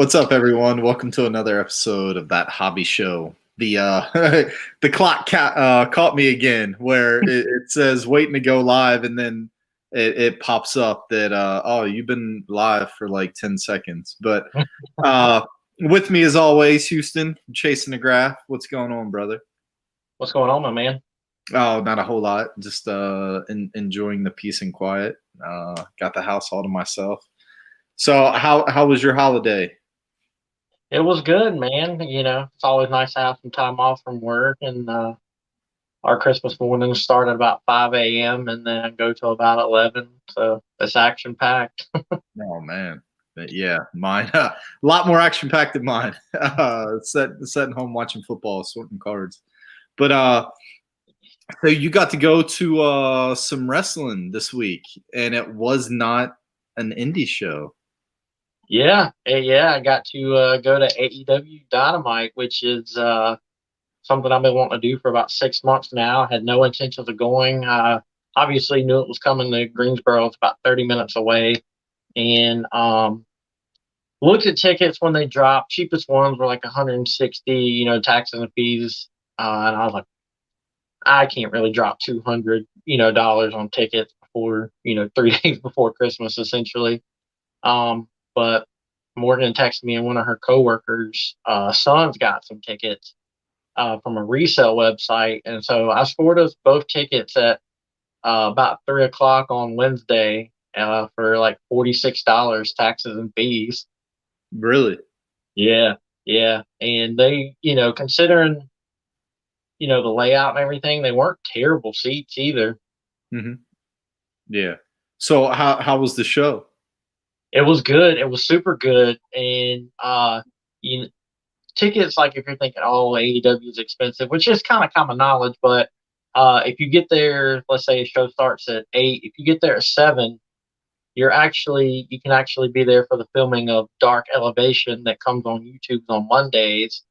What's up, everyone? Welcome to another episode of That Hobby Show. The the clock caught me again, where it says waiting to go live, and then it pops up that oh, you've been live for like 10 seconds. But with me, as always, Houston, chasing the graph. What's going on, brother? What's going on, my man? Oh, not a whole lot. Just enjoying the peace and quiet. Got the house all to myself. So how was your holiday? It was good, man. It's always nice to have some time off from work. And our Christmas mornings start at about 5 a.m. and then go till about 11. So it's action packed. Oh man, yeah, mine a lot more action packed than mine. Sitting home watching football, sorting cards. But so you got to go to some wrestling this week, and it was not an indie show. Yeah. I got to go to Aew Dynamite, which is something I've been wanting to do for about 6 months now. Had no intentions of going. Obviously knew it was coming to Greensboro. It's about 30 minutes away. And looked at tickets when they dropped. Cheapest ones were like 160, taxes and fees. And I was like, I can't really drop 200, dollars on tickets before, 3 days before Christmas, essentially. But Morgan texted me, and one of her coworkers' sons got some tickets from a resale website, and so I scored us both tickets at about 3 o'clock on Wednesday for like $46, taxes and fees. Really? Yeah, and they, considering the layout and everything, they weren't terrible seats either. Hmm. Yeah. So how was the show? It was good. It was super good, and you tickets, like, if you're thinking, oh, AEW is expensive, which is kind of common knowledge, but if you get there, let's say a show starts at 8, if you get there at 7, you can actually be there for the filming of Dark Elevation that comes on YouTube on Mondays,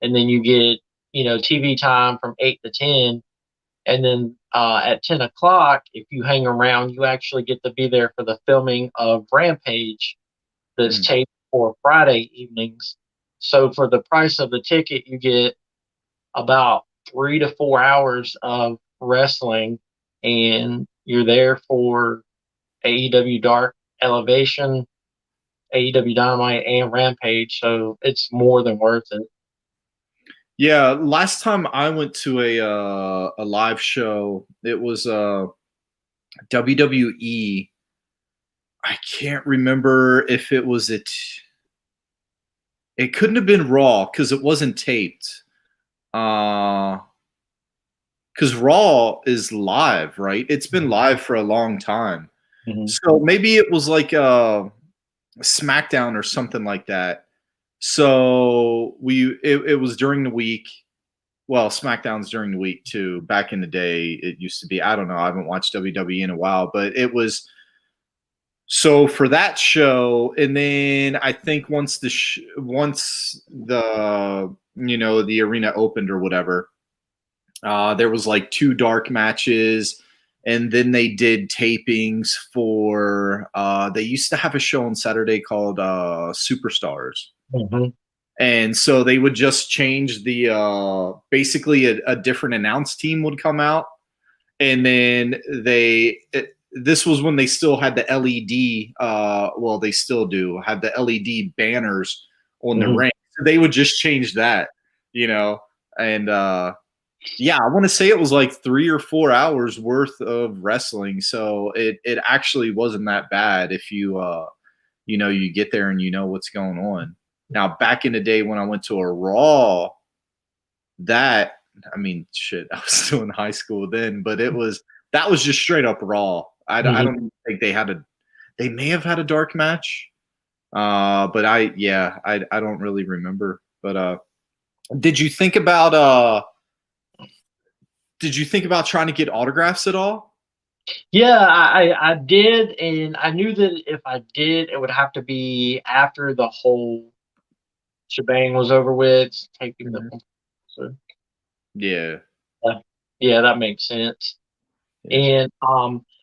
and then you get TV time from 8 to 10, and then at 10 o'clock, if you hang around, you actually get to be there for the filming of Rampage that's Mm. taped for Friday evenings. So for the price of the ticket, you get about 3 to 4 hours of wrestling, and you're there for AEW Dark Elevation, AEW Dynamite, and Rampage. So it's more than worth it. Yeah, last time I went to a live show, it was WWE. I can't remember if it was it. It couldn't have been Raw because it wasn't taped. Because Raw is live, right? It's been live for a long time. Mhm. So maybe it was like SmackDown or something like that. So it was during the week. Well, SmackDown's during the week too. Back in the day, it used to be. I don't know. I haven't watched WWE in a while, but it was so for that show. And then I think once the the arena opened or whatever, there was like 2 dark matches, and then they did tapings for. They used to have a show on Saturday called Superstars. Mhm. And so they would just change the basically a different announce team would come out, and then this was when they still had the LED. Well, they still do have the LED banners on the Mhm. ring. So they would just change that, and yeah, I want to say it was like 3 or 4 hours worth of wrestling. So it actually wasn't that bad if you get there and you know what's going on. Now, back in the day when I went to a Raw, that I mean, shit, I was still in high school then, but that was just straight up Raw. I Mhm. don't even think they may have had a dark match, but I don't really remember. But did you think about trying to get autographs at all? Yeah, I did, and I knew that if I did, it would have to be after the whole shebang was over with, taking the. Mhm. So, Yeah. yeah, that makes sense. Yeah. And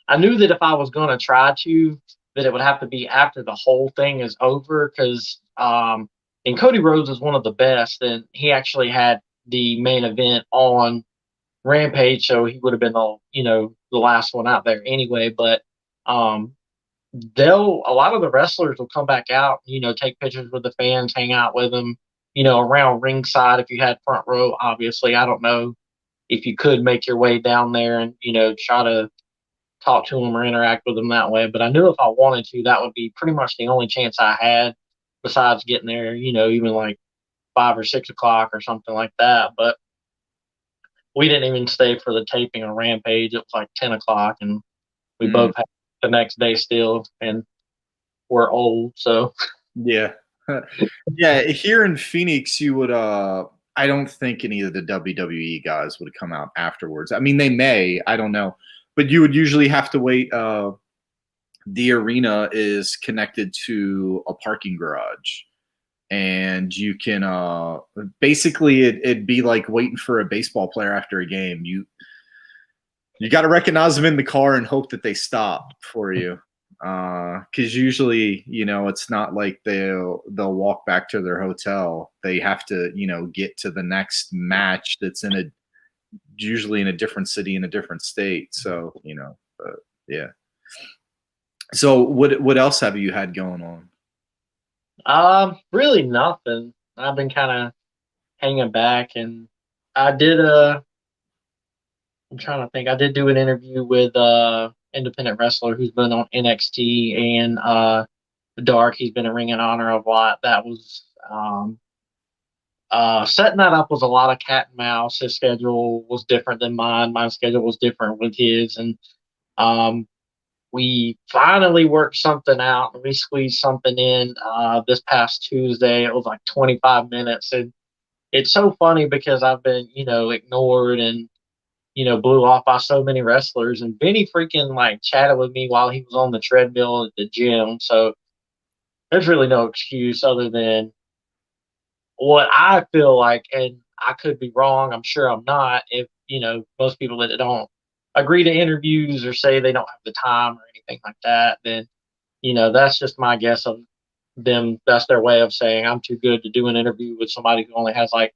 I knew that if I was going to try to, that it would have to be after the whole thing is over because and Cody Rhodes is one of the best, and he actually had the main event on Rampage, so he would have been the last one out there anyway. But um, a lot of the wrestlers will come back out, take pictures with the fans, hang out with them, around ringside if you had front row. Obviously, I don't know if you could make your way down there and try to talk to them or interact with them that way. But I knew if I wanted to, that would be pretty much the only chance I had besides getting there, even like 5 or 6 o'clock or something like that. But we didn't even stay for the taping of Rampage. It was like 10 o'clock, and we both had the next day still, and we're old, so. Yeah. Yeah, here in Phoenix, you would I don't think any of the WWE guys would come out afterwards. I mean, they may, I don't know. But you would usually have to wait. The arena is connected to a parking garage. And you can basically it'd be like waiting for a baseball player after a game. You got to recognize them in the car and hope that they stop for you. Because usually, it's not like they'll walk back to their hotel. They have to, get to the next match that's usually in a different city in a different state. So, but yeah. So what else have you had going on? Really nothing. I've been kind of hanging back, and I did I'm trying to think. I did do an interview with independent wrestler who's been on NXT and Dark. He's been in Ring of Honor a lot. That was setting that up was a lot of cat and mouse. His schedule was different than mine. My schedule was different with his, and we finally worked something out, and we squeezed something in this past Tuesday. It was like 25 minutes, and it's so funny because I've been, ignored and, blew off by so many wrestlers. And Benny freaking like chatted with me while he was on the treadmill at the gym. So there's really no excuse other than what I feel like, and I could be wrong. I'm sure I'm not. If, most people that don't agree to interviews or say they don't have the time or anything like that, then, that's just my guess of them. That's their way of saying I'm too good to do an interview with somebody who only has like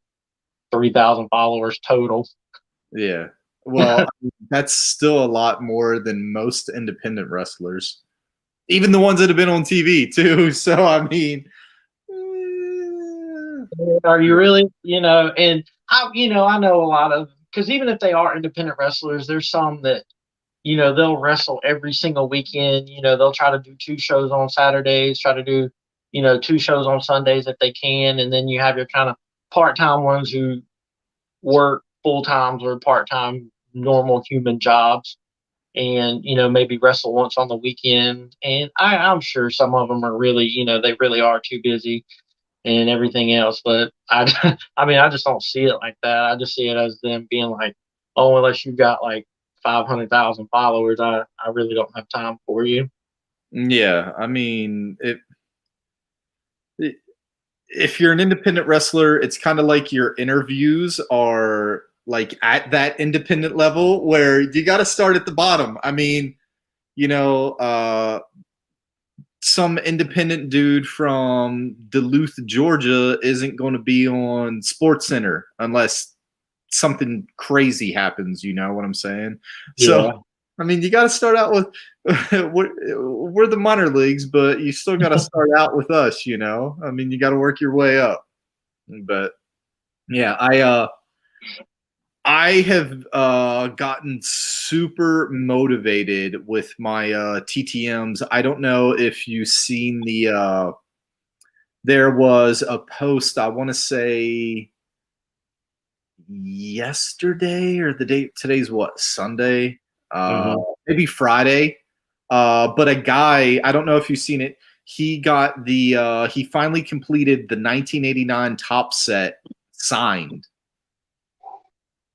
3,000 followers total. Yeah. Well, that's still a lot more than most independent wrestlers, even the ones that have been on TV too. So, I mean, are you really, and I know a lot of, because even if they are independent wrestlers, there's some that, they'll wrestle every single weekend. They'll try to do 2 shows on Saturdays, try to do, 2 shows on Sundays if they can. And then you have your kind of part-time ones who work full-times or part-time normal human jobs and, maybe wrestle once on the weekend. And I'm sure some of them are really, they really are too busy and everything else. But I mean, I just don't see it like that. I just see it as them being like, oh, unless you've got like 500,000 followers, I really don't have time for you. Yeah, I mean, if you're an independent wrestler, it's kind of like your interviews are like at that independent level where you got to start at the bottom. I mean, some independent dude from Duluth, Georgia isn't going to be on Sports Center unless something crazy happens. You know what I'm saying? Yeah. So, I mean, you got to start out with we're the minor leagues, but you still got to start out with us. I mean, you got to work your way up. But yeah, I have gotten super motivated with my TTMs. I don't know if you've seen there was a post, I want to say yesterday or the day, today's what, Sunday? Maybe Friday. But a guy, I don't know if you've seen it, he got he finally completed the 1989 Top Set signed.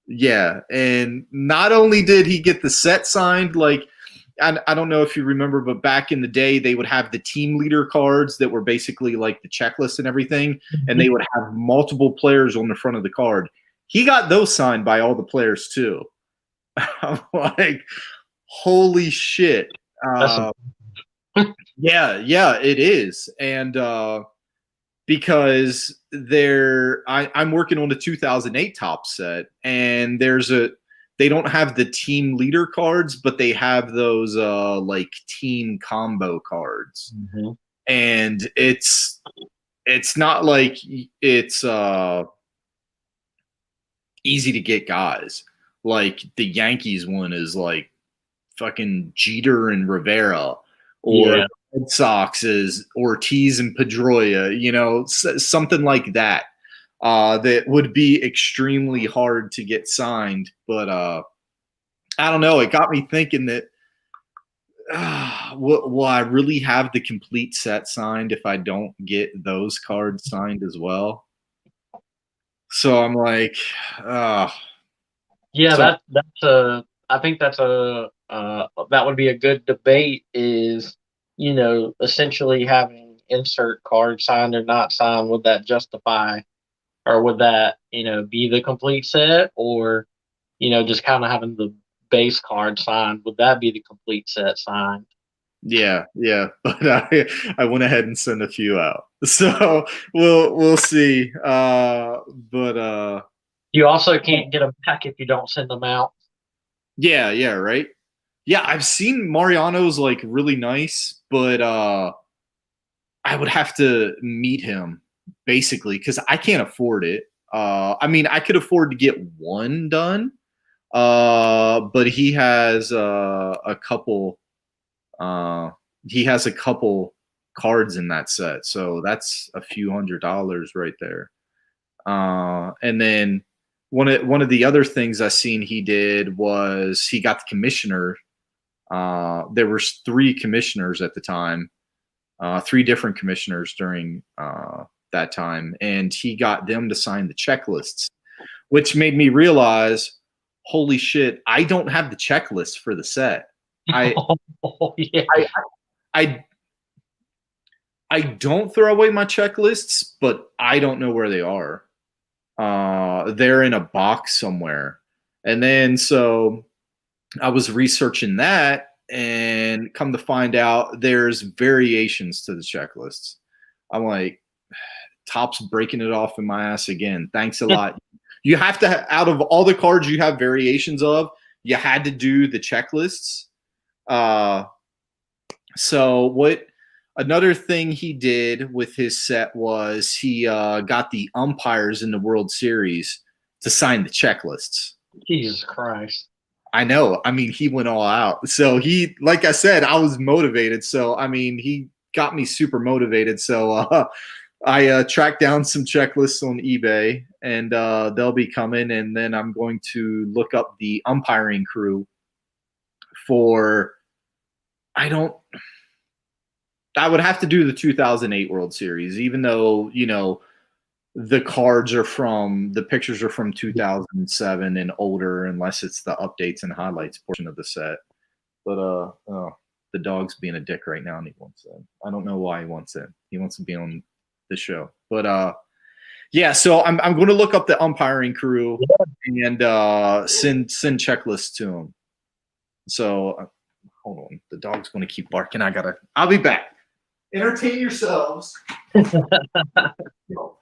Yeah, and not only did he get the set signed, like, I don't know if you remember, but back in the day, they would have the team leader cards that were basically like the checklist and everything, and they would have multiple players on the front of the card. He got those signed by all the players too. I'm like, holy shit. Yeah, it is. And because I'm working on the 2008 top set, and they don't have the team leader cards, but they have those like team combo cards. Mm-hmm. And it's not like it's easy to get guys. Like the Yankees one is like fucking Jeter and Rivera, or Yeah. Red Sox is Ortiz and Pedroia, something like that. That would be extremely hard to get signed. But I don't know. It got me thinking that will I really have the complete set signed if I don't get those cards signed as well? So I'm like, Yeah, so that's a. I think that's a that would be a good debate. Is essentially having insert card signed or not signed, would that justify, or would that be the complete set, or just kind of having the base card signed, would that be the complete set signed? yeah. But I went ahead and sent a few out. So we'll see. But You also can't get them back if you don't send them out. yeah, right. Yeah, I've seen Mariano's like really nice, but I would have to meet him basically because I can't afford it. I mean, I could afford to get one done, but a couple. He has a couple cards in that set, so that's a few $100s right there. And then one of the other things I seen he did was he got the commissioner. There was three commissioners at the time, three different commissioners during that time, and he got them to sign the checklists, which made me realize, holy shit, I don't have the checklist for the set. I Oh, yeah. I I don't throw away my checklists, but I don't know where they are. They're in a box somewhere. And then so I was researching that, and come to find out there's variations to the checklists. I'm like, Top's breaking it off in my ass again. Thanks a lot. You have to, out of all the cards you have variations of, you had to do the checklists. So what another thing he did with his set was he got the umpires in the World Series to sign the checklists. Jesus Christ. I know. I mean, he went all out. So he, like I said, I was motivated. So I mean, he got me super motivated. So I tracked down some checklists on eBay, and they'll be coming. And then I'm going to look up the umpiring crew for. I would have to do the 2008 World Series, even though the pictures are from 2007 and older, unless it's the updates and highlights portion of the set. But the dog's being a dick right now, and he wants in. I don't know why he wants in. He wants to be on the show. But yeah, so I'm going to look up the umpiring crew and send checklists to him. So hold on, the dog's going to keep barking. I'll be back. Entertain yourselves. Yo.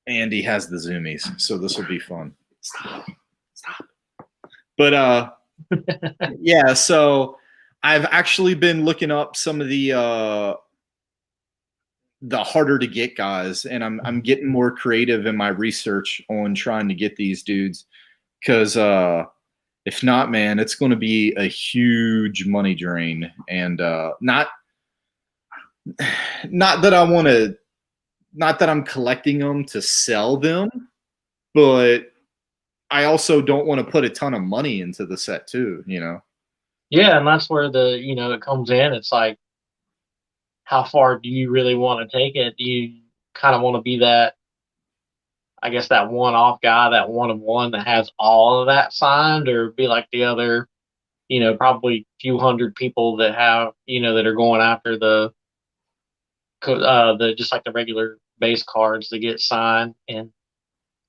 Andy has the zoomies, so this will be fun. Stop. But yeah, so I've actually been looking up some of the harder to get guys, and I'm getting more creative in my research on trying to get these dudes, because if not, man, it's going to be a huge money drain. And not that I want to, not that I'm collecting them to sell them, but I also don't want to put a ton of money into the set too, Yeah, and that's where it comes in. It's like, how far do you really want to take it? Do you kind of want to be that, I guess, that one-off guy, that one-of-one that has all of that signed, or be like the other, probably few hundred people that have, that are going after the just like the regular base cards that get signed? And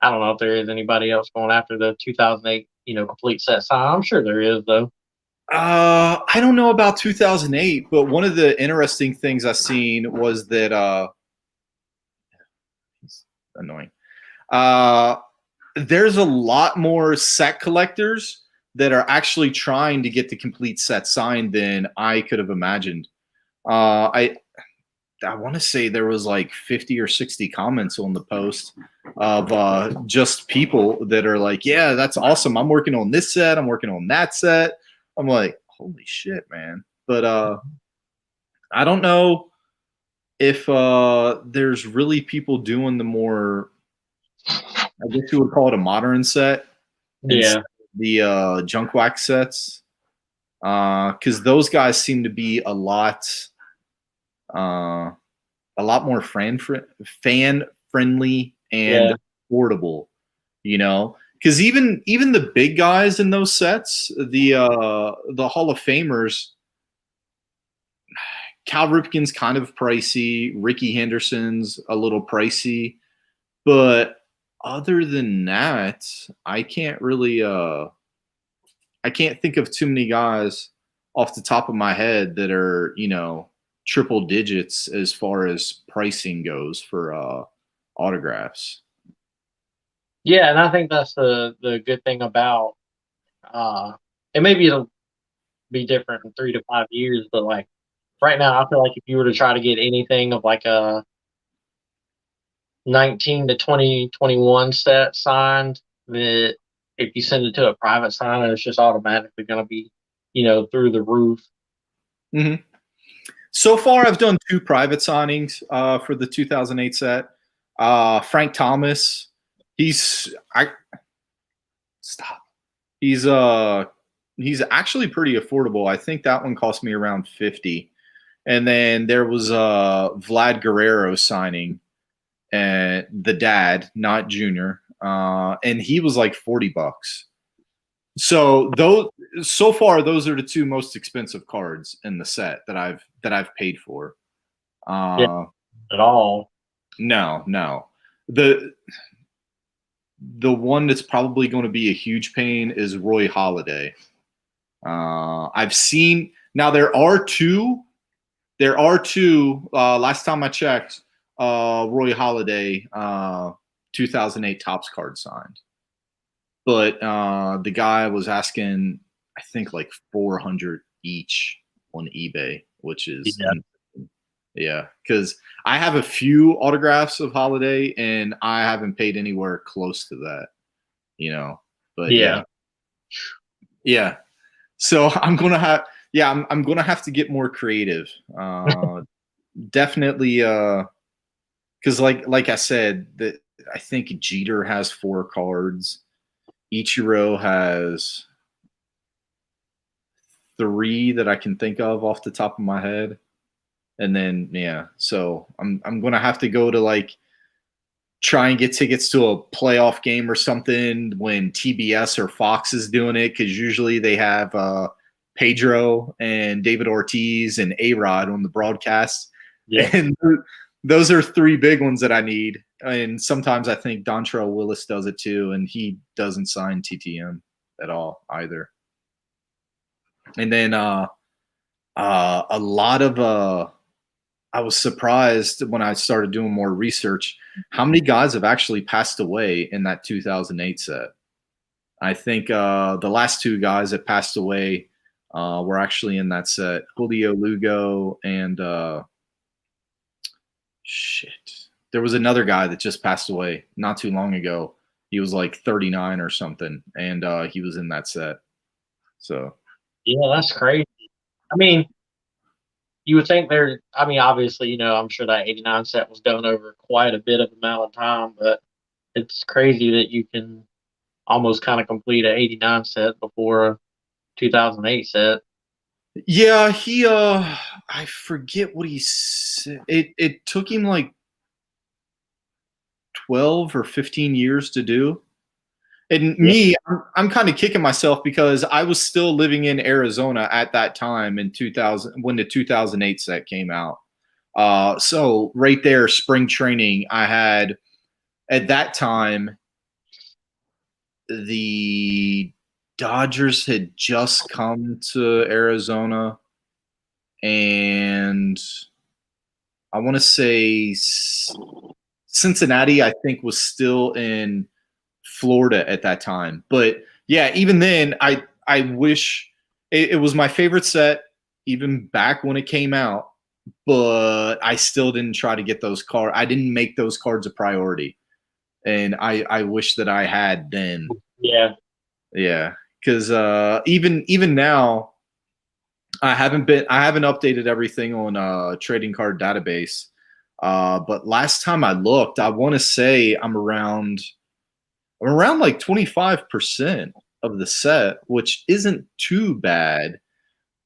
I don't know if there is anybody else going after the 2008 complete set sign? I'm sure there is though. I don't know about 2008, but one of the interesting things I seen was that it's annoying. There's a lot more set collectors that are actually trying to get the complete set signed than I could have imagined. I want to say there was like 50 or 60 comments on the post of just people that are like, yeah, that's awesome. I'm working on this set. I'm working on that set. I'm like, holy shit, man. But I don't know if there's really people doing the more, I guess you would call it a modern set instead Yeah, of the junk wax sets. Because those guys seem to be uh, a lot more fan friendly and yeah, affordable, you know. Because even the big guys in those sets, the Hall of Famers, Cal Ripken's kind of pricey, Ricky Henderson's a little pricey, but other than that, I can't think of too many guys off the top of my head that are, triple digits as far as pricing goes for autographs. yeah. And I think that's the good thing about and maybe it'll be different in 3 to 5 years, but like right now, I feel like if you were to try to get anything of like a 19 to 2021 set signed, that if you send it to a private signer, it's just automatically going to be, through the roof. Mm-hmm. So far, I've done 2 private signings for the 2008 set. Frank Thomas, he's I stop. He's he's actually pretty affordable. I think that one cost me around 50. And then there was Vlad Guerrero signing, and the dad, not Junior, and he was like $40. So so far those are the 2 most expensive cards in the set that I've paid for. Yeah, Uh, at all. no. The one that's probably going to be a huge pain is Roy Halladay. I've seen now there are two. There are two. Last time I checked, Roy Halladay, 2008 Topps card signed, but the guy was asking, I think, like 400 each on eBay, which is Yeah, yeah, because I have a few autographs of Holiday, and I haven't paid anywhere close to that, you know. But yeah, yeah. So I'm gonna have to get more creative. Definitely, because like I said, that I think Jeter has 4 cards. Ichiro has 3 that I can think of off the top of my head. And then so I'm gonna have to go to like try and get tickets to a playoff game or something when TBS or Fox is doing it, because usually they have Pedro and David Ortiz and A-Rod on the broadcast. yeah, And those are 3 big ones that I need. And sometimes I think Dontrell Willis does it too, and he doesn't sign TTM at all either. And then a lot of I was surprised when I started doing more research how many guys have actually passed away in that 2008 set. I think the last 2 guys that passed away were actually in that set: Julio Lugo and shit. There was another guy that just passed away not too long ago. He was like 39 or something, and he was in that set. So yeah. That's crazy. I mean, you would think there. I mean, obviously, I'm sure that '89 set was done over quite a bit of amount of time, but it's crazy that you can almost kind of complete an '89 set before a 2008 set. yeah, he I forget what he said. It took him like 12 or 15 years to do. And Yeah, me, I'm kind of kicking myself because I was still living in Arizona at that time in 2000 when the 2008 set came out. So right there, spring training, I had at that time the Dodgers had just come to Arizona, and I want to say Cincinnati, I think, was still in Florida at that time. But yeah, even then, I wish it was my favorite set even back when it came out. But I still didn't try to get those cards. I didn't make those cards a priority, and I wish that I had then. Yeah. Yeah, because even now, I haven't updated everything on trading card database. But last time I looked, I want to say I'm around like 25% of the set, which isn't too bad.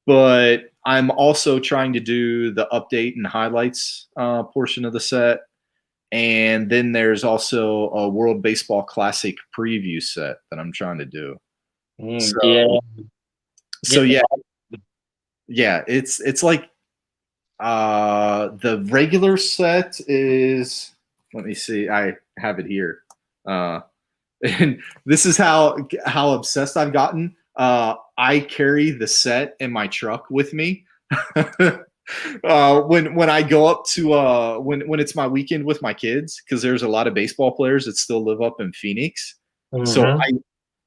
But I'm also trying to do the update and highlights portion of the set. And then there's also a World Baseball Classic preview set that I'm trying to do. Yeah. So yeah, it's like the regular set is, let me see, I have it here. And this is how obsessed I've gotten. I carry the set in my truck with me. When I go up to when it's my weekend with my kids, because there's a lot of baseball players that still live up in Phoenix. So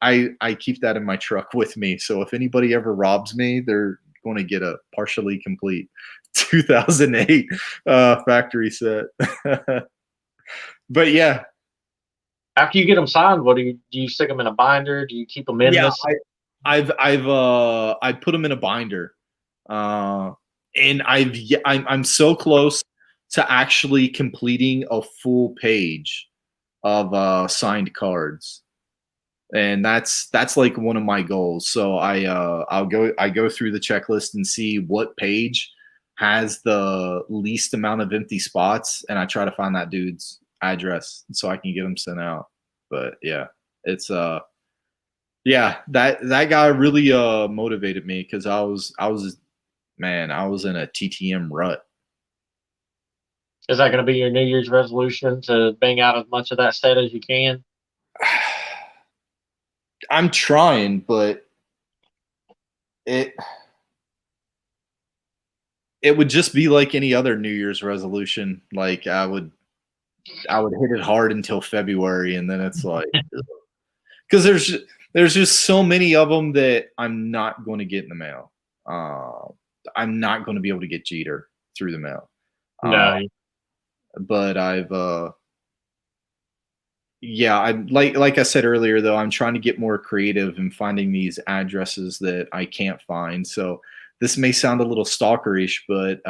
I keep that in my truck with me. So if anybody ever robs me, they're going to get a partially complete 2008 factory set. But yeah, After you get them signed, what do you stick them in a binder? Do you keep them in this? I put them in a binder, and I'm so close to actually completing a full page of signed cards, and that's like one of my goals. So I go through the checklist and see what page has the least amount of empty spots, and I try to find that dude's address so I can get them sent out. But yeah, it's yeah, that guy really motivated me, because I was in a TTM rut. Is that going to be your New Year's resolution, to bang out as much of that set as you can? I'm trying, but it would just be like any other New Year's resolution. Like I would hit it hard until February, and then it's like, because there's just so many of them that I'm not going to get in the mail. I'm not going to be able to get Jeter through the mail. No. But I've yeah, I like I said earlier, though, I'm trying to get more creative in finding these addresses that I can't find. So this may sound a little stalkerish, but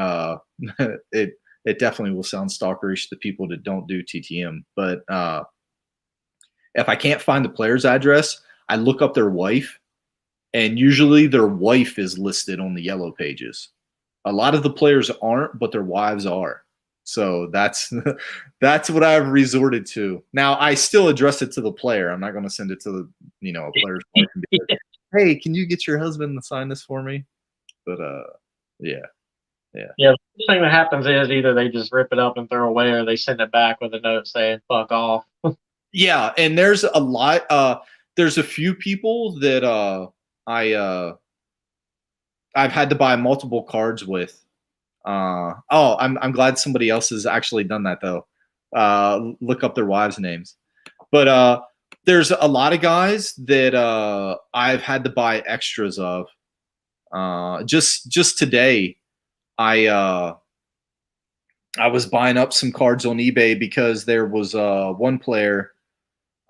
it definitely will sound stalkerish to people that don't do TTM. But if I can't find the player's address, I look up their wife, and usually their wife is listed on the yellow pages. A lot of the players aren't, but their wives are. So that's what I've resorted to. Now I still address it to the player. I'm not going to send it to the a player's wife and be like, "Hey, can you get your husband to sign this for me?" But yeah. Yeah. The thing that happens is either they just rip it up and throw away, or they send it back with a note saying "fuck off." Yeah, and there's a lot. There's a few people that I've had to buy multiple cards with. I'm glad somebody else has actually done that, though. Look up their wives' names. But there's a lot of guys that I've had to buy extras of. Just today, I was buying up some cards on eBay because there was one player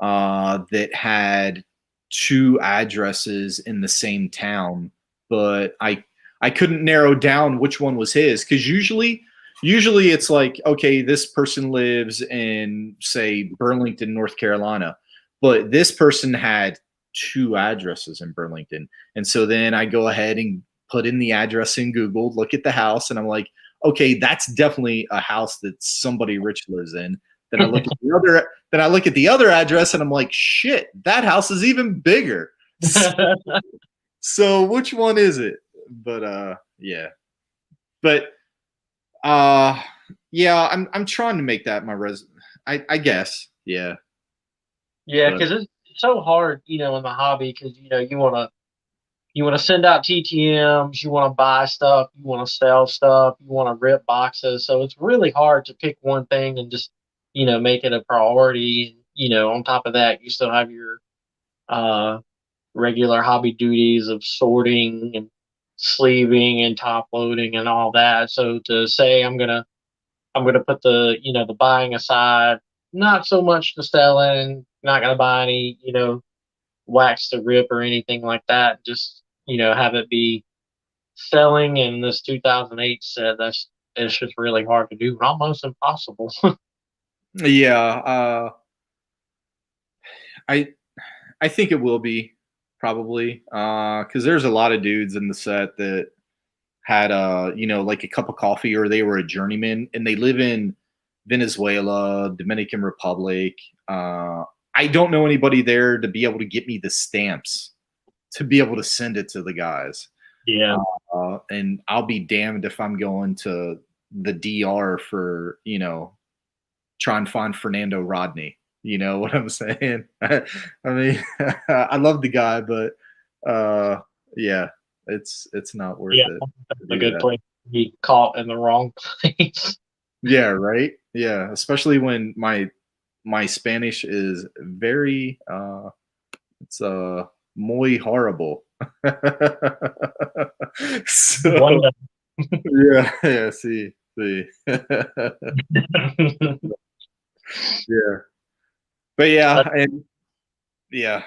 that had two addresses in the same town, but I couldn't narrow down which one was his, because usually it's like, okay, this person lives in, say, Burlington, North Carolina, but this person had two addresses in Burlington. And so then I go ahead and put in the address in Google, look at the house, and I'm like, okay, that's definitely a house that somebody rich lives in. Then I look at the other address, and I'm like, shit, that house is even bigger. So which one is it? But yeah. But yeah, I'm trying to make that my I guess. Yeah. Yeah, because so hard, in the hobby because you want to send out TTMs, you want to buy stuff, you want to sell stuff, you want to rip boxes. So it's really hard to pick one thing and just make it a priority. On top of that, you still have your uh, regular hobby duties of sorting and sleeving and top loading and all that. So to say I'm gonna put the buying aside, not so much the selling, not gonna buy any wax to rip or anything like that. Just have it be selling in this 2008 set. It's just really hard to do, almost impossible. Yeah, I I think it will be probably because there's a lot of dudes in the set that had like a cup of coffee or they were a journeyman and they live in Venezuela, Dominican Republic. I don't know anybody there to be able to get me the stamps to be able to send it to the guys. Yeah, And I'll be damned if I'm going to the DR for, try and find Fernando Rodney. You know what I'm saying? I mean, I love the guy, but yeah, it's not worth yeah, it that's to a do good that. place to be caught in the wrong place. Yeah, right. Yeah, especially when my Spanish is very it's muy horrible. So Wonder. yeah, yeah, see. Yeah. But yeah, and yeah.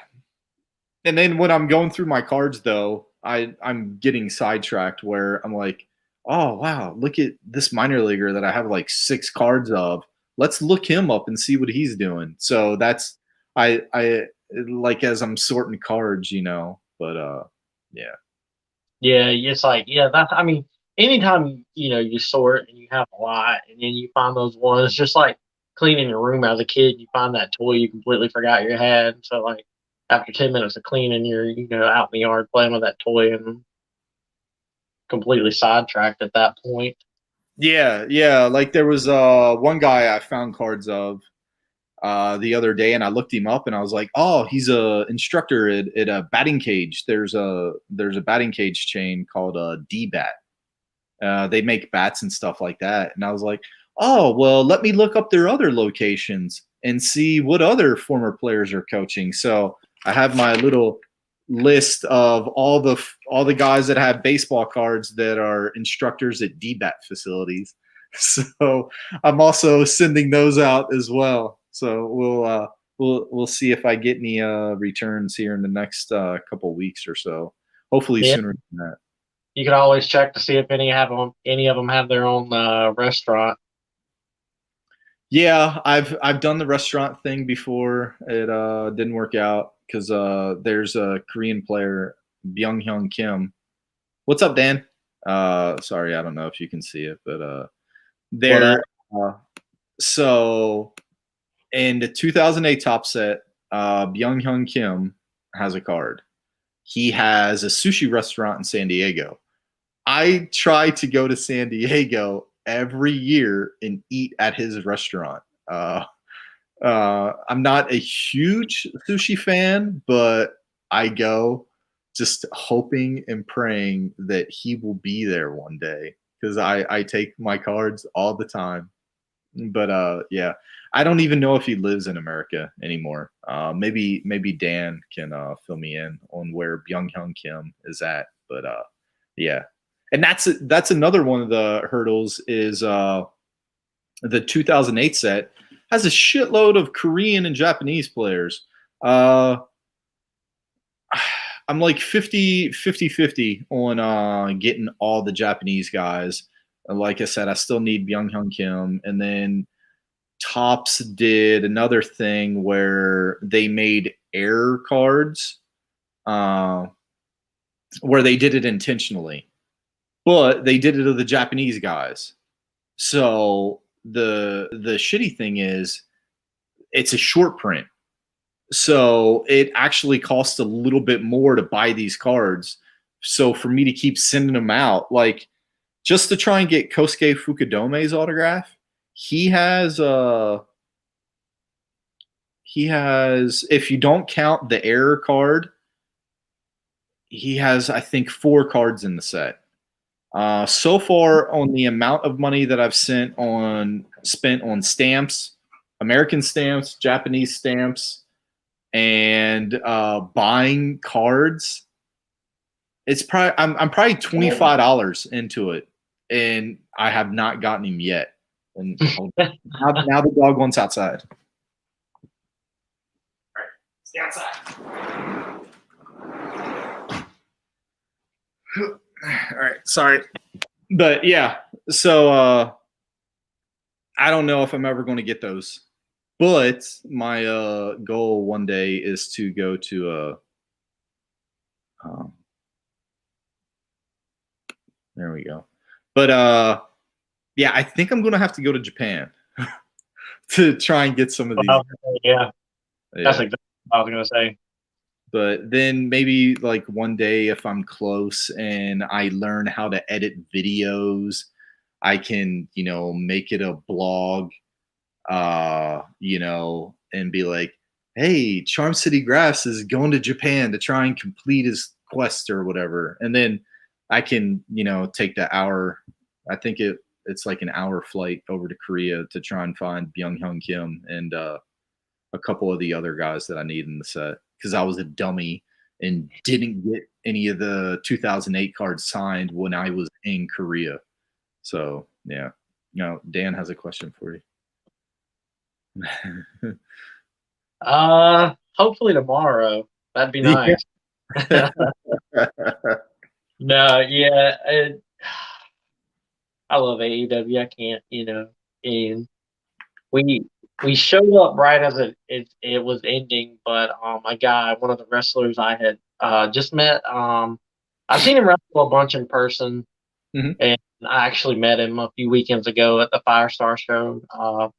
And then when I'm going through my cards though, I'm getting sidetracked where I'm like, "Oh, wow, look at this minor leaguer that I have like 6 cards of. Let's look him up and see what he's doing." So that's I like as I'm sorting cards, but yeah. Yeah, it's like, yeah, that's, I mean, anytime you sort and you have a lot and then you find those ones, just like cleaning your room as a kid, you find that toy you completely forgot you had. So like after 10 minutes of cleaning, you're out in the yard playing with that toy and completely sidetracked at that point. Yeah, yeah, like there was one guy I found cards of the other day, and I looked him up, and I was like, "Oh, he's a instructor at a batting cage. There's a batting cage chain called D-Bat. They make bats and stuff like that." And I was like, "Oh, well, let me look up their other locations and see what other former players are coaching." So I have my little list of all the guys that have baseball cards that are instructors at D-Bat facilities. So I'm also sending those out as well. So we'll see if I get any returns here in the next couple weeks or so. Hopefully Yeah, sooner than that. you can always check to see if any of them have their own restaurant. Yeah, I've done the restaurant thing before. It didn't work out because there's a Korean player, Byung Hyun Kim. What's up, Dan? Sorry, I don't know if you can see it, but What there. Uh, so in the 2008 top set, Byung Hyun Kim has a card. He has a sushi restaurant in San Diego. I try to go to San Diego every year and eat at his restaurant. I'm not a huge sushi fan, but I go just hoping and praying that he will be there one day because I take my cards all the time. But yeah, I don't even know if he lives in America anymore. Maybe Dan can fill me in on where Byung Hyun Kim is at. But yeah, and that's another one of the hurdles is the 2008 set has a shitload of Korean and Japanese players. I'm like 50 on getting all the Japanese guys. Like I said, I still need Byung Hyun Kim. And then Tops did another thing where they made air cards uh, where they did it intentionally, but they did it to the Japanese guys. So the shitty thing is it's a short print. So it actually costs a little bit more to buy these cards. So for me to keep sending them out, like just to try and get Kosuke Fukudome's autograph, he has he has, if you don't count the error card, he has, I think, 4 cards in the set. So far, on the amount of money that I've spent on stamps, American stamps, Japanese stamps, and buying cards, it's probably I'm probably $25 into it, and I have not gotten him yet. And now the dog wants outside. All right, stay outside. All right, sorry. But yeah, so I don't know if I'm ever going to get those. But my goal one day is to go to there we go. But yeah, I think I'm going to have to go to Japan to try and get some of these. Yeah, that's exactly what I was going to say. But then maybe like one day if I'm close and I learn how to edit videos, I can, make it a blog, and be like, hey, Charm City Grass is going to Japan to try and complete his quest or whatever. And then I can, take the hour, I think it's like an hour flight over to Korea to try and find Byung-Hyun Kim and a couple of the other guys that I need in the set. Because I was a dummy and didn't get any of the 2008 cards signed when I was in Korea. So, yeah. Now, Dan has a question for you. Hopefully tomorrow. That'd be nice. Yeah. No, yeah. I love AEW. I can't, and we showed up right as it was ending, but a guy, one of the wrestlers I had just met, I've seen him wrestle a bunch in person, and I actually met him a few weekends ago at the Firestar show.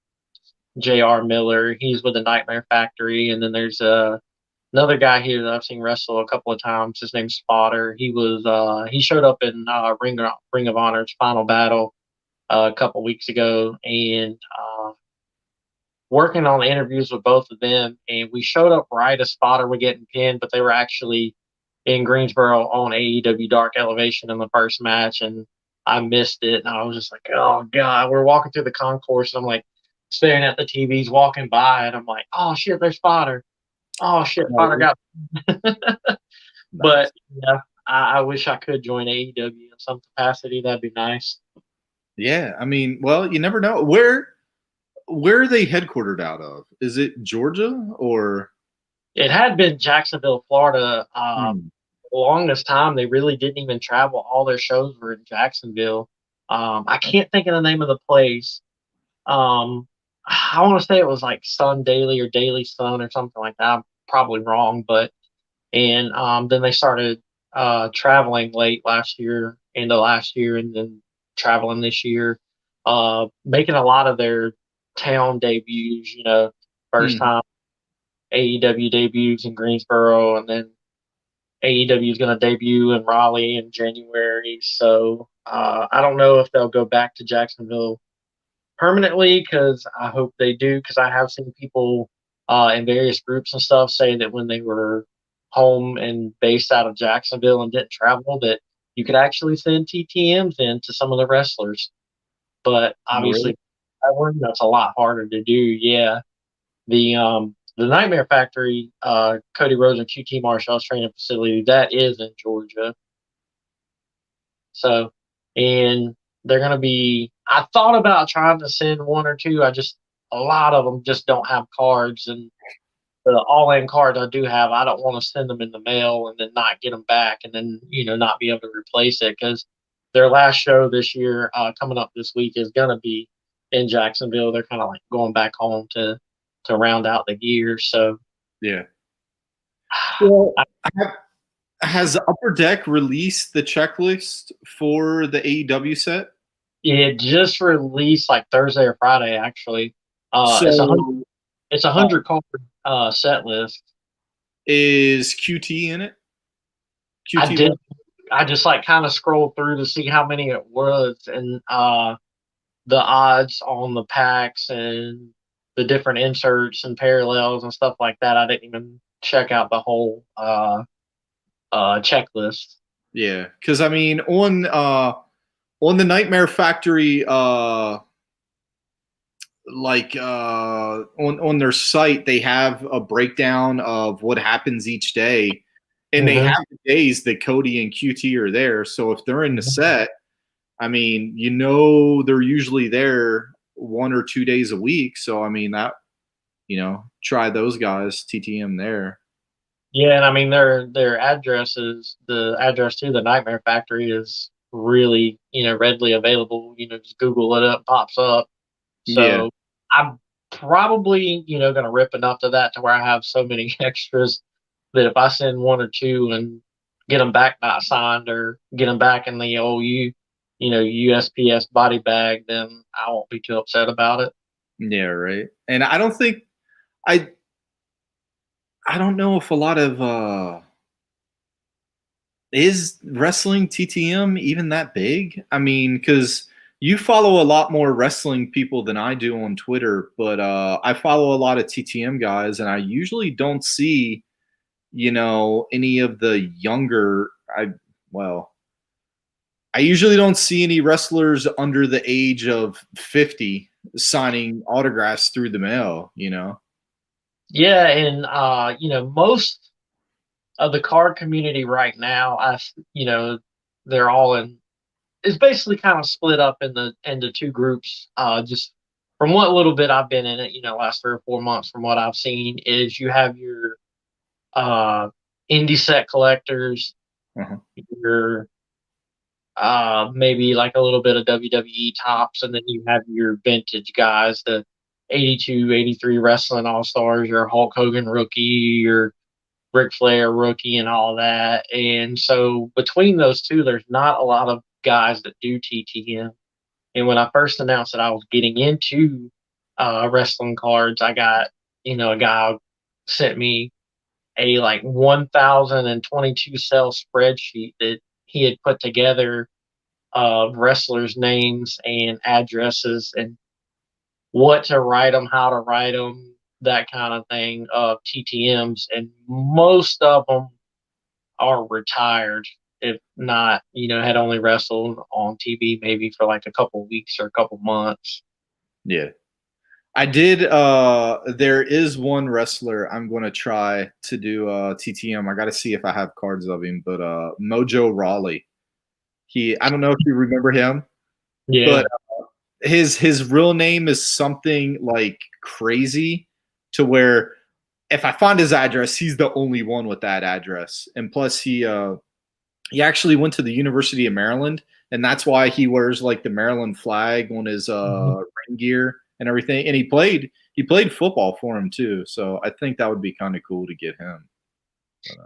J.R. Miller, he's with the Nightmare Factory, and then there's another guy here that I've seen wrestle a couple of times. His name's Spotter. He showed up in Ring of Honor's Final Battle a couple weeks ago, and working on the interviews with both of them, and we showed up right as Spotter were getting pinned, but they were actually in Greensboro on AEW Dark Elevation in the first match, and I missed it, and I was just like, oh god, we're walking through the concourse, and I'm like staring at the TVs, walking by, and I'm like, oh shit, there's Spotter. Oh shit, Spotter got But yeah, I wish I could join AEW in some capacity. That'd be nice. Yeah, I mean, well, you never know. Where are they headquartered out of? Is it Georgia or? It had been Jacksonville, Florida. The longest time, they really didn't even travel. All their shows were in Jacksonville. I can't think of the name of the place. I want to say it was like Sun Daily or Daily Sun or something like that. I'm probably wrong, but then they started traveling late last year, into last year, and then traveling this year, making a lot of their town debuts. First time AEW debuts in Greensboro, and then AEW is going to debut in Raleigh in January. So I don't know if they'll go back to Jacksonville permanently, because I hope they do, because I have seen people in various groups and stuff say that when they were home and based out of Jacksonville and didn't travel, that you could actually send TTMs in to some of the wrestlers. But obviously, that's a lot harder to do. Yeah. The Nightmare Factory, Cody Rhodes and QT Marshall's training facility, that is in Georgia. So, and they're going to be, I thought about trying to send one or two. A lot of them just don't have cards, and the all-in cards I do have, I don't want to send them in the mail and then not get them back, and then, not be able to replace it, because their last show this year, coming up this week, is going to be in Jacksonville. They're kind of like going back home to round out the year. So, yeah. Well, has Upper Deck released the checklist for the AEW set? It just released like Thursday or Friday, actually. It's a 100 card set list. Is QT in it? QT I just like kind of scrolled through to see how many it was, and the odds on the packs, and the different inserts and parallels and stuff like that. I didn't even check out the whole checklist. Yeah, because I mean, on the Nightmare Factory, on their site, they have a breakdown of what happens each day, and they Mm-hmm. have the days that Cody and QT are there. So if they're in the set, I mean, they're usually there 1 or 2 days a week. So I mean that try those guys TTM there. Yeah, and I mean their addresses, the address to the Nightmare Factory is really, readily available. Just Google it up, pops up. Yeah, So I'm probably, gonna rip enough to that to where I have so many extras that if I send one or two and get them back not signed or get them back in the old USPS body bag, then I won't be too upset about it. yeah, right. And I don't think I I don't know if a lot of is wrestling TTM even that big? I mean, because you follow a lot more wrestling people than I do on Twitter, but I follow a lot of TTM guys, and I usually don't see, any of the younger. Well, I usually don't see any wrestlers under the age of 50 signing autographs through the mail. Yeah, and most of the card community right now, they're all in. It's basically kind of split up into two groups. Just from what little bit I've been in it, last 3 or 4 months, from what I've seen, is you have your uh, indie set collectors, Uh-huh. your maybe like a little bit of WWE tops, and then you have your vintage guys, the 82, 83 wrestling all stars, your Hulk Hogan rookie, your Ric Flair rookie, and all that. And so between those two, there's not a lot of guys that do TTM. And when I first announced that I was getting into wrestling cards, I got, a guy sent me a like 1,022 cell spreadsheet that he had put together of wrestlers' names and addresses and what to write them, how to write them, that kind of thing of TTMs. And most of them are retired, if not, had only wrestled on TV maybe for like a couple weeks or a couple months. Yeah. I did there is one wrestler I'm gonna try to do TTM. I gotta see if I have cards of him, but Mojo Rawley. I don't know if you remember him, Yeah. but his real name is something like crazy to where if I find his address, he's the only one with that address. And plus he actually went to the University of Maryland, and that's why he wears like the Maryland flag on his ring gear and everything. And he played football for him too, so I think that would be kind of cool to get him. But,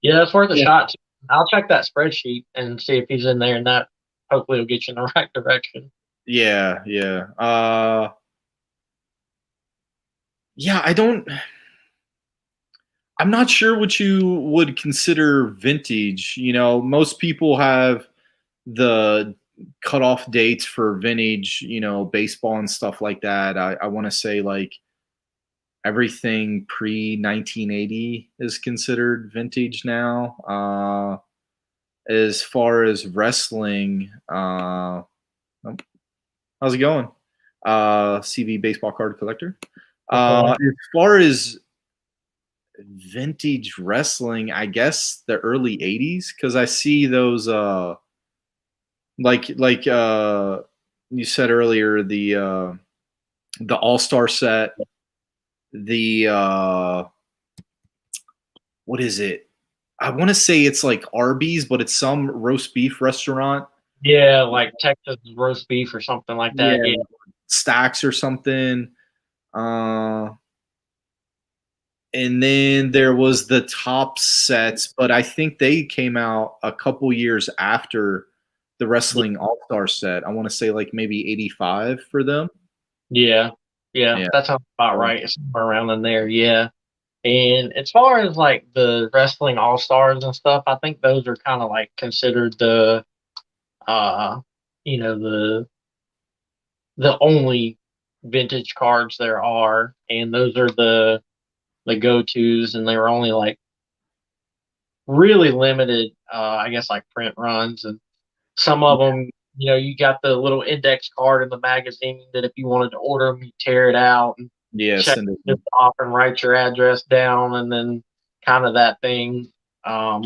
Yeah, it's worth a yeah, shot. I'll check that spreadsheet and see if he's in there, and that hopefully will get you in the right direction. yeah, yeah. Yeah, I don't. I'm not sure what you would consider vintage. Most people have the cutoff dates for vintage, baseball and stuff like that. I want to say like everything pre 1980 is considered vintage now. As far as wrestling, oh, how's it going? CV baseball card collector. As far as vintage wrestling, I guess the early 80s, because I see those like you said earlier, the all-star set, the what is it? I want to say it's like Arby's, but it's some roast beef restaurant. Yeah, like Texas roast beef or something like that. Yeah, Yeah. Stacks or something. Uh and then there was the top sets, but I think they came out a couple years after the wrestling all-star set. I want to say like maybe 85 for them. Yeah. Yeah. Yeah. That sounds about right. It's somewhere around in there. Yeah. And as far as like the wrestling all stars and stuff, I think those are kind of like considered uh, the only vintage cards there are, and those are the go-tos, and they were only like really limited, I guess, like print runs, and some of them, you got the little index card in the magazine that if you wanted to order them, you tear it out and Yeah, check send it. it off and write your address down, and then kind of that thing. Um,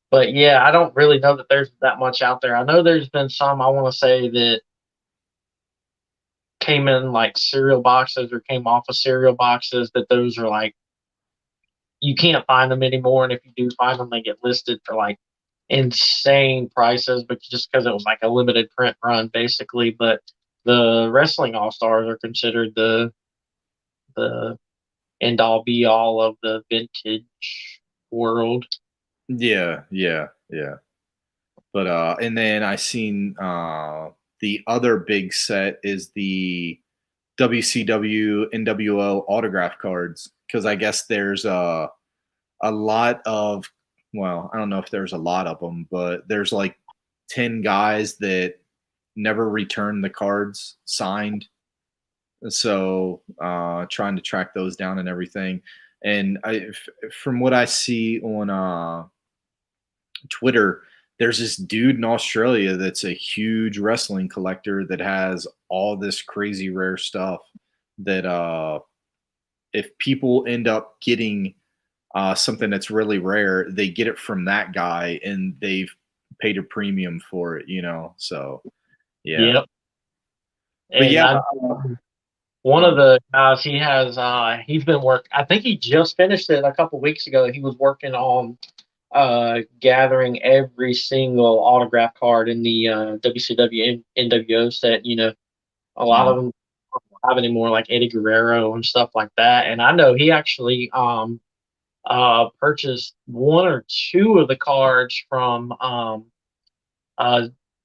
but yeah, I don't really know that there's that much out there. I know there's been some, I want to say, that came in like cereal boxes or came off of cereal boxes, that those are like, you can't find them anymore. And if you do find them, they get listed for like insane prices, but just because it was like a limited print run, basically. But the wrestling all stars are considered the end all be all of the vintage world. Yeah, yeah, yeah. But and then I seen the other big set is the WCW NWO autograph cards, because I guess there's a lot of, well, I don't know if there's a lot of them, but there's like 10 guys that never returned the cards signed. So trying to track those down and everything. And from what I see on Twitter, there's this dude in Australia that's a huge wrestling collector that has all this crazy rare stuff that if people end up getting something that's really rare, they get it from that guy and they've paid a premium for it, So yeah. Yep. But And yeah, I one uh, of the guys, he's been I think he just finished it a couple weeks ago. He was working on gathering every single autograph card in the WCW NWO set. A lot mhm. of them don't have anymore, like Eddie Guerrero and stuff like that. And I know he actually purchased one or two of the cards from uh,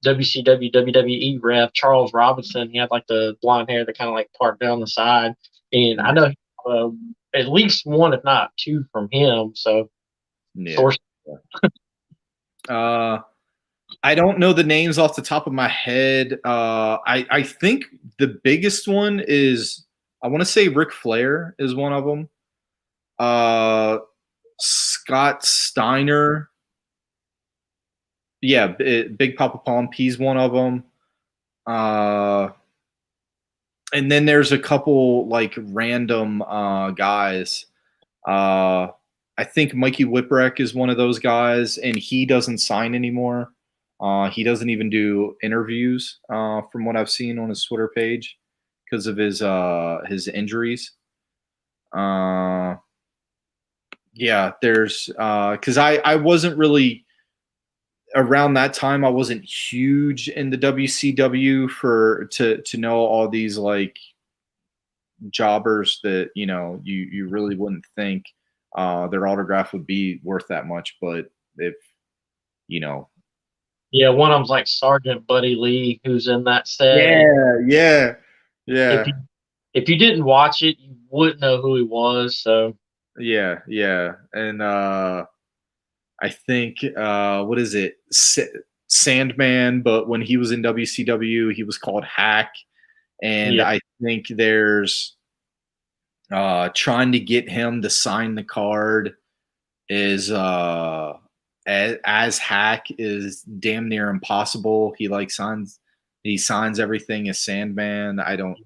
WCW WWE ref Charles Robinson. He had like the blonde hair that kind of like parted down the side, and I know uh, at least one, if not two, from him. So Yeah. source. Uh, I don't know the names off the top of my head. I think the biggest one is, I want to say Ric Flair is one of them. Scott Steiner, yeah, Big Papa Pump, he's one of them. Uh, and then there's a couple like random guys. Uh, I think Mikey Whipwreck is one of those guys, and he doesn't sign anymore. He doesn't even do interviews, from what I've seen on his Twitter page, because of his injuries. Uh, yeah, there's because I wasn't really around that time. I wasn't huge in the WCW to know all these like jobbers that you really wouldn't think their autograph would be worth that much, but if you know Yeah, one of them's like Sergeant Buddy Lee, who's in that set. And yeah, yeah, if yeah, you if you didn't watch it, you wouldn't know who he was. So yeah, yeah. And I think what is it, Sandman, but when he was in WCW he was called Hack. And yeah, I think there's trying to get him to sign the card is as Hack is damn near impossible. He signs everything as Sandman. I don't,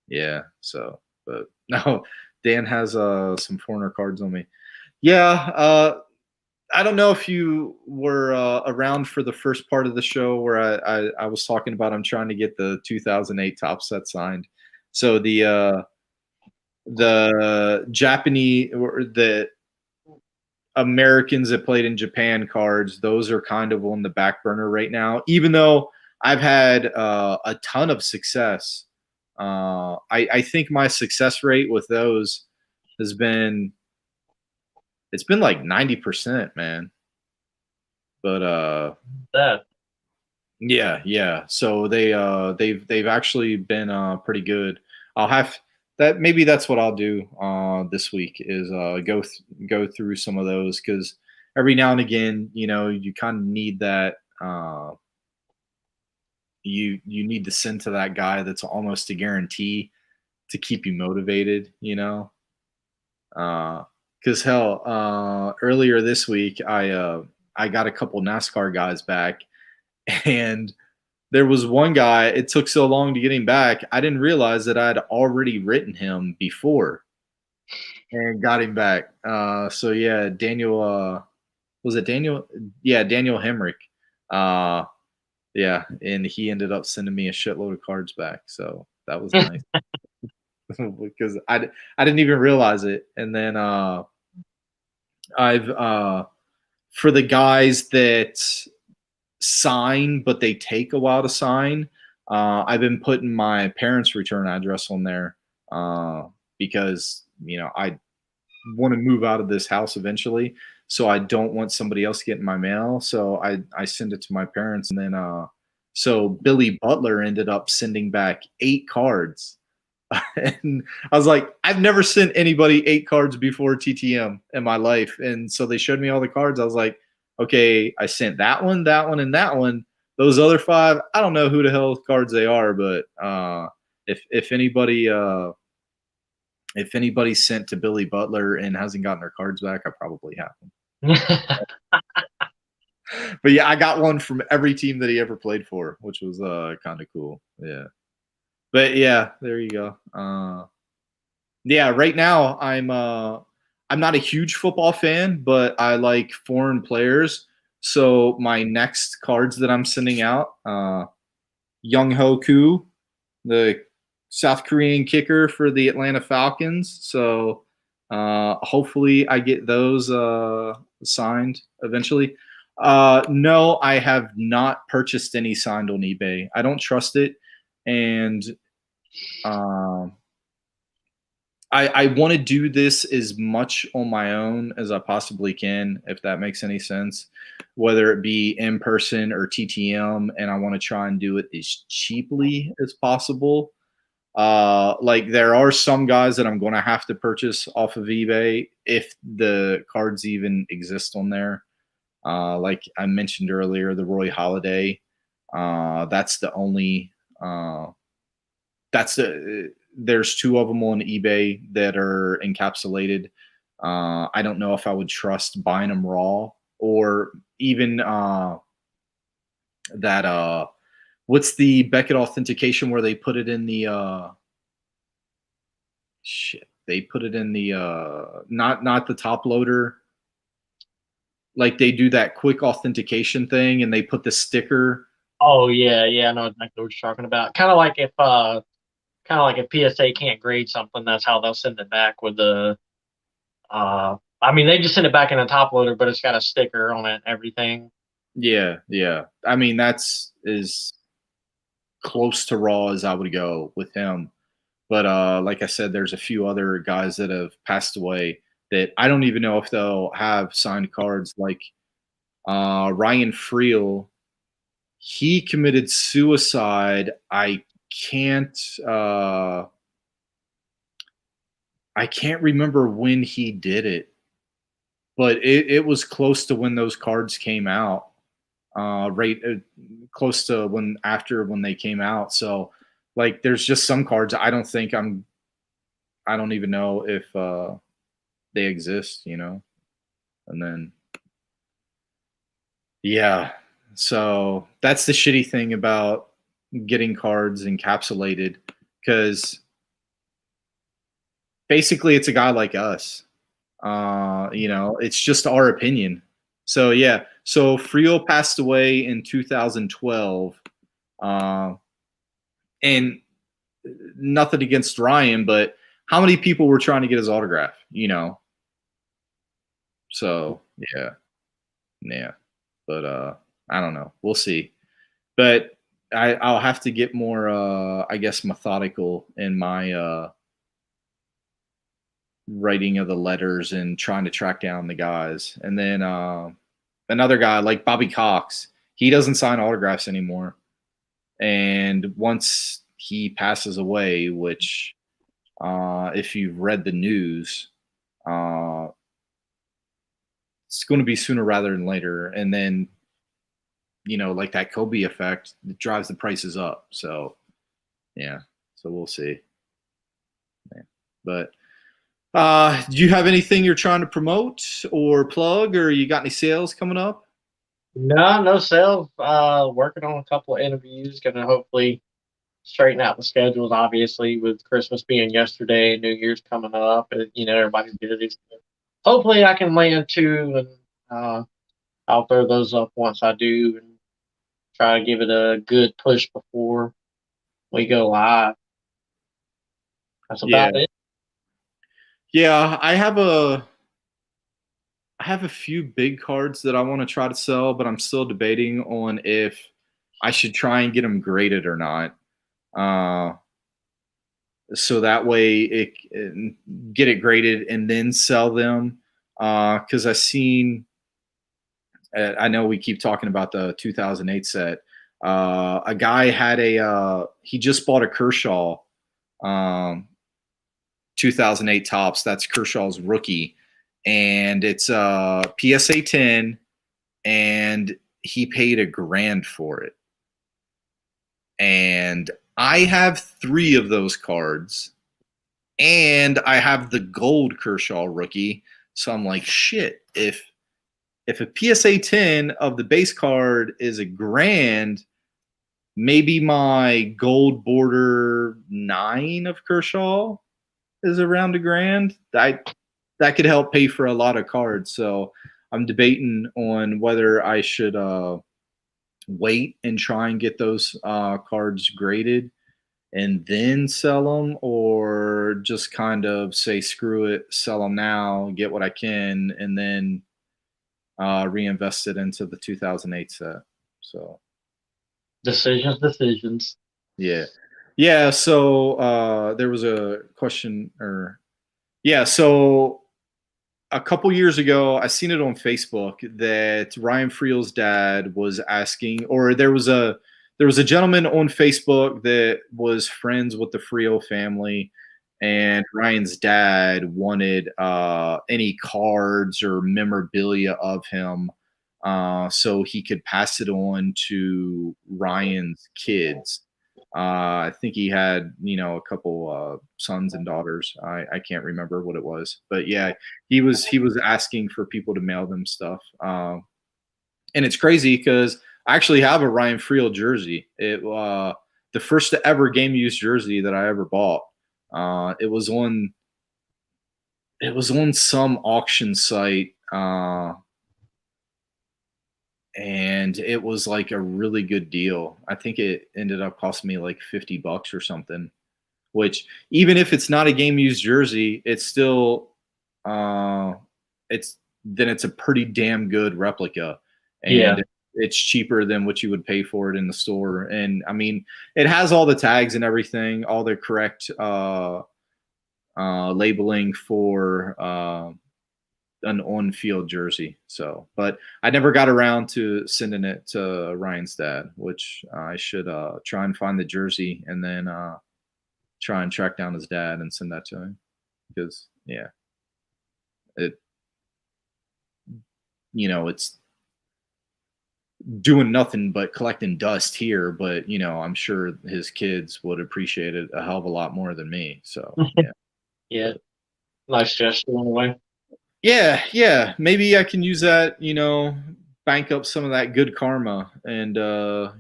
yeah. So, but no, Dan has some foreigner cards on me. Yeah, I don't know if you were around for the first part of the show where I was talking about I'm trying to get the 2008 top set signed. So the Japanese or the Americans that played in Japan cards, those are kind of on the back burner right now. Even though I've had a ton of success, I think my success rate with those has been, it's been like 90%, man. But that yeah, yeah. So they've actually been pretty good. I'll have that, maybe that's what I'll do this week is go through some of those, cuz every now and again, you kind of need that you need to send to that guy that's almost a guarantee. to keep you motivated, you know. Because hell, earlier this week I got a couple NASCAR guys back, and there was one guy. It took so long to get him back. I didn't realize that I'd already written him before and got him back. So yeah, Daniel. Was it Daniel? Yeah, Daniel Hemrick. Uh, yeah, and he ended up sending me a shitload of cards back. So that was nice because I didn't even realize it. And then I've for the guys that sign but they take a while to sign, I've been putting my parents' return address on there because I want to move out of this house eventually, so I don't want somebody else getting my mail. So I send it to my parents, and then so Billy Butler ended up sending back 8 cards. And I was like, I've never sent anybody 8 cards before TTM in my life. And so they showed me all the cards. I was like, okay, I sent that one, and that one. Those other 5, I don't know who the hell cards they are, but if anybody sent to Billy Butler and hasn't gotten their cards back, I probably have them. But yeah, I got one from every team that he ever played for, which was kind of cool. Yeah. But yeah, there you go. Yeah, right now I'm not a huge football fan, but I like foreign players. So my next cards that I'm sending out, Young Ho Koo, the South Korean kicker for the Atlanta Falcons. So hopefully I get those signed eventually. No, I have not purchased any signed on eBay. I don't trust it, and I want to do this as much on my own as I possibly can, if that makes any sense, whether it be in person or TTM. And I want to try and do it as cheaply as possible. Like there are some guys that I'm going to have to purchase off of eBay if the cards even exist on there. Like I mentioned earlier, the Roy Holiday. That's the only. There's 2 of them on eBay that are encapsulated. I don't know if I would trust buying them raw, or even that what's the Beckett authentication where they put it in the they put it in the not the top loader, like they do that quick authentication thing and they put the sticker. Oh yeah, I know exactly what you're talking about. Kind of like if PSA can't grade something, that's how they'll send it back with the. I mean, they just send it back in a top loader, but it's got a sticker on it and everything. Yeah. I mean, that's as close to raw as I would go with him. But like I said, there's a few other guys that have passed away that I don't even know if they'll have signed cards. Like Ryan Friel, he committed suicide. Can't uh, I can't remember when he did it, but it was close to when those cards came out. Right, close to when they came out. So, like, there's just some cards I don't even know if they exist, And then, yeah, so that's the shitty thing about getting cards encapsulated, because basically it's a guy like us. It's just our opinion. So yeah, so Friel passed away in 2012, and nothing against Ryan, but how many people were trying to get his autograph? So yeah, but I don't know. We'll see. But I'll have to get more, I guess, methodical in my writing of the letters and trying to track down the guys. And then another guy like Bobby Cox, he doesn't sign autographs anymore. And once he passes away, which if you've read the news, it's going to be sooner rather than later. And then, like that Kobe effect, it drives the prices up. So, yeah. So we'll see. But do you have anything you're trying to promote or plug, or you got any sales coming up? No sales. Working on a couple of interviews. Gonna hopefully straighten out the schedules. Obviously, with Christmas being yesterday, New Year's coming up, and everybody's busy. So hopefully, I can land two, and I'll throw those up once I do, and try to give it a good push before we go live. That's Yeah. about it. Yeah, I have a few big cards that I want to try to sell, but I'm still debating on if I should try and get them graded or not. Uh, so that way get it graded and then sell them. Because I know we keep talking about the 2008 set. A guy had he just bought a Kershaw, um, 2008 tops. That's Kershaw's rookie, and it's PSA 10, and he paid $1,000 for it. And I have 3 of those cards, and I have the gold Kershaw rookie. So I'm like, shit, if a PSA 10 of the base card is $1,000, maybe my gold border 9 of Kershaw is around $1,000. That could help pay for a lot of cards. So I'm debating on whether I should wait and try and get those cards graded and then sell them, or just kind of say screw it, sell them now, get what I can, and then reinvest it into the 2008 set. So Decisions. yeah. So there was a question, or yeah. So a couple years ago, I seen it on Facebook that Ryan Friel's dad was asking, or there was a gentleman on Facebook that was friends with the Friel family, and Ryan's dad wanted any cards or memorabilia of him, so he could pass it on to Ryan's kids. I think he had, a couple sons and daughters. I can't remember what it was, but yeah, he was asking for people to mail them stuff. And it's crazy because I actually have a Ryan Friel jersey. The first ever game used jersey that I ever bought. It was on some auction site. And it was like a really good deal. I think it ended up costing me like $50 or something, which, even if it's not a game used jersey, it's still it's a pretty damn good replica. And Yeah. it's cheaper than what you would pay for it in the store. And I mean, it has all the tags and everything, all the correct labeling for an on-field jersey. So, but I never got around to sending it to Ryan's dad, which I should try and find the jersey and then try and track down his dad and send that to him, because yeah, it's doing nothing but collecting dust here, but I'm sure his kids would appreciate it a hell of a lot more than me. So yeah. Yeah. Nice gesture in a way. Yeah. Maybe I can use that, bank up some of that good karma. And, I'll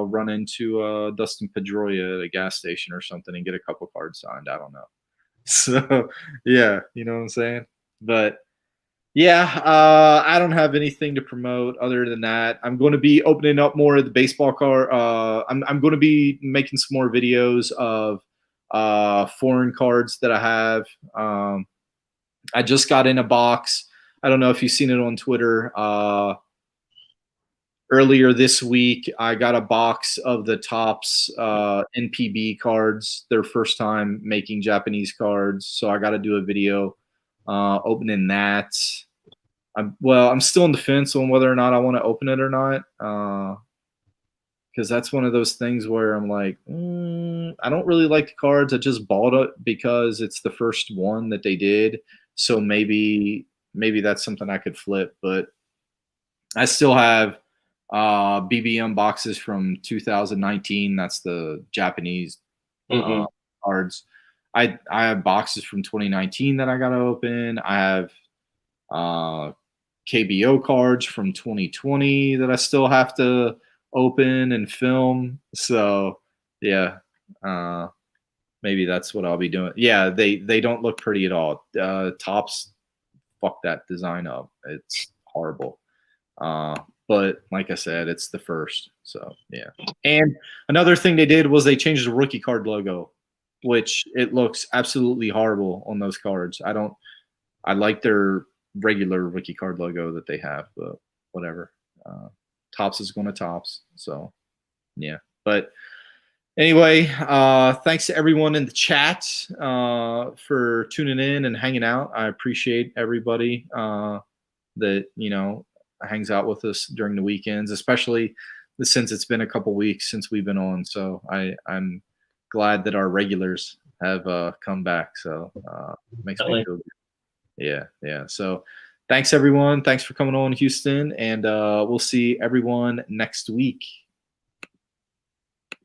run into Dustin Pedroia at a gas station or something and get a couple cards signed. I don't know. So, yeah, you know what I'm saying? But yeah, I don't have anything to promote other than that. I'm going to be opening up more of the baseball card. I'm going to be making some more videos of foreign cards that I have. I just got in a box. I don't know if you've seen it on Twitter. Earlier this week, I got a box of the Topps NPB cards. Their first time making Japanese cards. So I got to do a video opening that. I'm still on the fence on whether or not I want to open it or not. Because that's one of those things where I'm like, I don't really like the cards. I just bought it because it's the first one that they did. So maybe that's something I could flip. But I still have BBM boxes from 2019. That's the Japanese cards. I have boxes from 2019 that I got to open. I have KBO cards from 2020 that I still have to open and film. So yeah, maybe that's what I'll be doing. Yeah, they don't look pretty at all. Tops fuck that design up. It's horrible. But like I said, it's the first. So yeah. And another thing they did was they changed the rookie card logo, which it looks absolutely horrible on those cards. I like their regular rookie card logo that they have, but whatever. Tops is going to Tops. So yeah. But anyway, thanks to everyone in the chat for tuning in and hanging out. I appreciate everybody that, you know, hangs out with us during the weekends, especially since it's been a couple weeks since we've been on. So I'm glad that our regulars have come back. So makes me feel good. Yeah, yeah. So thanks everyone. Thanks for coming on, Houston, and we'll see everyone next week.